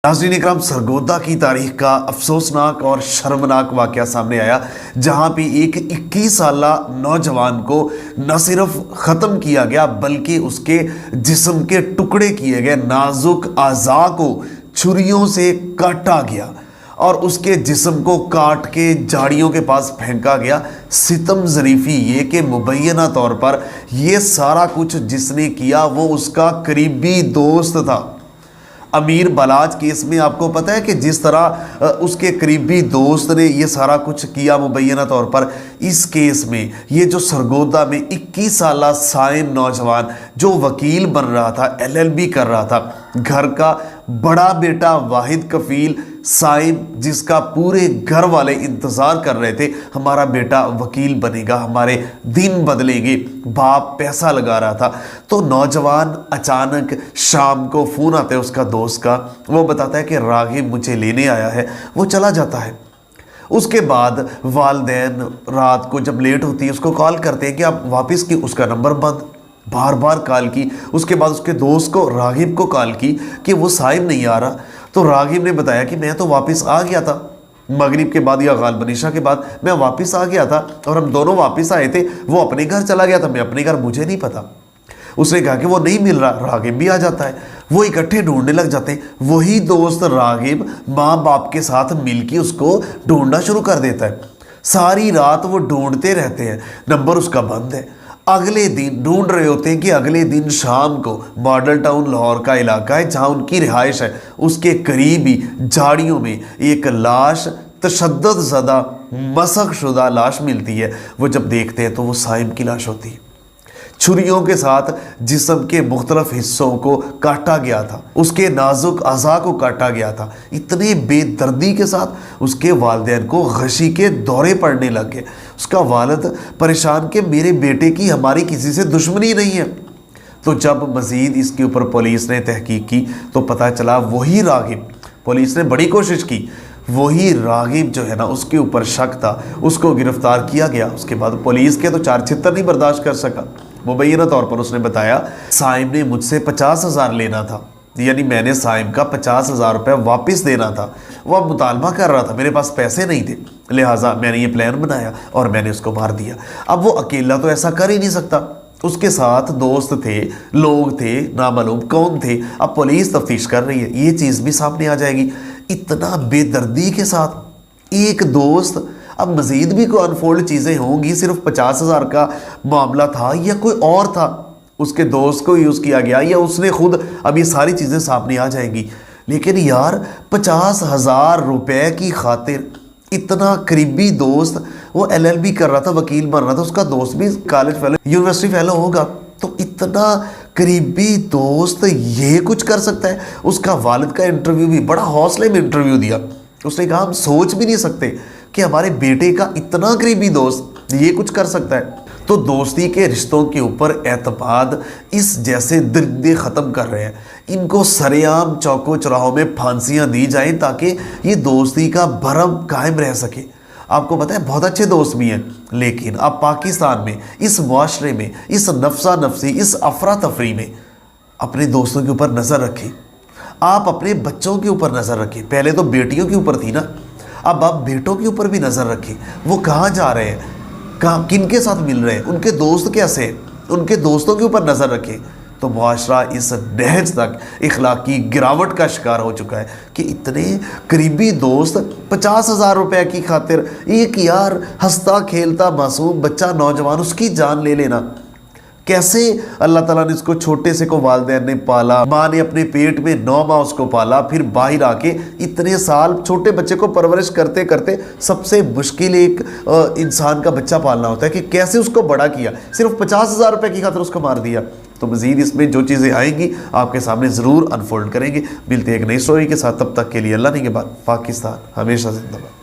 नाज़रीन इकराम, सरगोदा की तारीख का अफसोसनाक और शर्मनाक वाक़या सामने आया, जहां पे एक 21 साला नौजवान को न सिर्फ ख़त्म किया गया बल्कि उसके जिस्म के टुकड़े किए गए, नाजुक अज़ा को छुरियों से काटा गया और उसके जिस्म को काट के झाड़ियों के पास फेंका गया। सितम ज़रीफ़ी ये कि मुबैना तौर पर ये सारा कुछ जिसने किया वो उसका करीबी दोस्त था। अमीर बलाच केस में आपको पता है कि जिस तरह उसके करीबी दोस्त ने ये सारा कुछ किया मुबैना तौर पर, इस केस में ये जो सरगोदा में 21 साला साइम नौजवान जो वकील बन रहा था, LLB कर रहा था, घर का बड़ा बेटा वाहिद कफील साइम, जिसका पूरे घर वाले इंतज़ार कर रहे थे हमारा बेटा वकील बनेगा, हमारे दिन बदलेंगे, बाप पैसा लगा रहा था। तो नौजवान अचानक शाम को फ़ोन आता है उसका दोस्त का, वो बताता है कि रागिब मुझे लेने आया है, वो चला जाता है। उसके बाद वालिदैन रात को जब लेट होती है उसको कॉल करते हैं कि आप वापस की, उसका नंबर बंद, बार बार कॉल की। उसके बाद उसके दोस्त को रागिब को कॉल की कि वो साइम नहीं आ रहा, तो रागिब ने बताया कि मैं तो वापस आ गया था, मगरिब के बाद या गालिबन इशा के बाद मैं वापस आ गया था और हम दोनों वापस आए थे, वो अपने घर चला गया था, मैं अपने घर, मुझे नहीं पता। उसने कहा कि वो नहीं मिल रहा, रागिब भी आ जाता है, वो इकट्ठे ढूंढने लग जाते हैं। वही दोस्त रागिब माँ बाप के साथ मिलकर उसको ढूंढना शुरू कर देता है। सारी रात वो ढूंढते रहते हैं, नंबर उसका बंद है। अगले दिन ढूंढ रहे होते हैं कि अगले दिन शाम को मॉडल टाउन लाहौर का इलाका है जहां उनकी रिहाइश है, उसके करीब ही झाड़ियों में एक लाश, तशद्दुद ज़दा मसख शुदा लाश मिलती है। वो जब देखते हैं तो वो साइम की लाश होती है, छुरियों के साथ जिस्म के मुख्तलिफ हिस्सों को काटा गया था, उसके नाजुक अज़ा को काटा गया था। इतने बेदर्दी के साथ उसके वालिदैन को गशी के दौरे पड़ने लग गए। उसका वालिद परेशान कि मेरे बेटे की हमारी किसी से दुश्मनी नहीं है। तो जब मज़ीद इसके ऊपर पुलिस ने तहकीक की तो पता चला वही रागिब, पुलिस ने बड़ी कोशिश की, वही रागिब जो है ना उसके ऊपर शक था, उसको गिरफ्तार किया गया। उसके बाद पुलिस के तो चार छितर नहीं बर्दाश्त कर सका। मुबैना तौर पर उसने बताया साइम ने मुझसे 50,000 लेना था, यानी मैंने साइम का 50,000 रुपये वापस देना था। वह मुतालबा कर रहा था, मेरे पास पैसे नहीं थे, लिहाजा मैंने ये प्लान बनाया और मैंने उसको मार दिया। अब वो अकेला तो ऐसा कर ही नहीं सकता, उसके साथ दोस्त थे, लोग थे, नामालूम कौन थे। अब पुलिस तफ्तीश कर रही है, ये चीज़ भी सामने आ जाएगी। इतना बेदर्दी के साथ एक दोस्त, अब मज़ीद भी कोई अनफोल्ड चीज़ें होंगी, सिर्फ 50,000 का मामला था या कोई और था, उसके दोस्त को यूज़ किया गया या उसने खुद, अब ये सारी चीज़ें सामने आ जाएंगी। लेकिन यार 50,000 रुपये की खातिर इतना करीबी दोस्त, वो LLB कर रहा था, वकील बन रहा था, उसका दोस्त भी कॉलेज फेलो, यूनिवर्सिटी फेलो होगा, तो इतना करीबी दोस्त ये कुछ कर सकता है। उसका वालिद का इंटरव्यू भी बड़ा हौसले में इंटरव्यू दिया, उसने कहा हम सोच भी नहीं सकते कि हमारे बेटे का इतना करीबी दोस्त ये कुछ कर सकता है। तो दोस्ती के रिश्तों के ऊपर एतमाद इस जैसे दरिद्र ख़त्म कर रहे हैं। इनको सरेआम चौकों चौराहों में फांसियाँ दी जाएं ताकि ये दोस्ती का भरम कायम रह सके। आपको पता है बहुत अच्छे दोस्त भी हैं, लेकिन अब पाकिस्तान में, इस मुआशरे में, इस नफसा नफसी, इस अफरा तफरी में अपने दोस्तों के ऊपर नज़र रखें। आप अपने बच्चों के ऊपर नज़र रखें। पहले तो बेटियों के ऊपर थी ना, अब आप बेटों के ऊपर भी नज़र रखें। वो कहाँ जा रहे हैं, कहाँ किन के साथ मिल रहे हैं, उनके दोस्त कैसे हैं, उनके दोस्तों के ऊपर नज़र रखें। तो मुआशरा इस नहज तक इखलाकी गिरावट का शिकार हो चुका है कि इतने करीबी दोस्त 50,000 रुपये की खातिर, एक यार हंसता खेलता मासूम बच्चा नौजवान, उसकी जान ले लेना। कैसे अल्लाह ताला ने इसको छोटे से को वालिदैन ने पाला, माँ ने अपने पेट में 9 माह उसको पाला, फिर बाहर आके इतने साल छोटे बच्चे को परवरिश करते करते, सबसे मुश्किल एक इंसान का बच्चा पालना होता है कि कैसे उसको बड़ा किया, सिर्फ 50,000 रुपये की खातिर उसको मार दिया। तो मज़ीद इसमें जो चीज़ें आएंगी आपके सामने ज़रूर अनफोल्ड करेंगे। मिलते हैं एक नई स्टोरी के साथ, तब तक के लिए अल्लाह ने के बाद। पाकिस्तान हमेशा जिंदाबाद।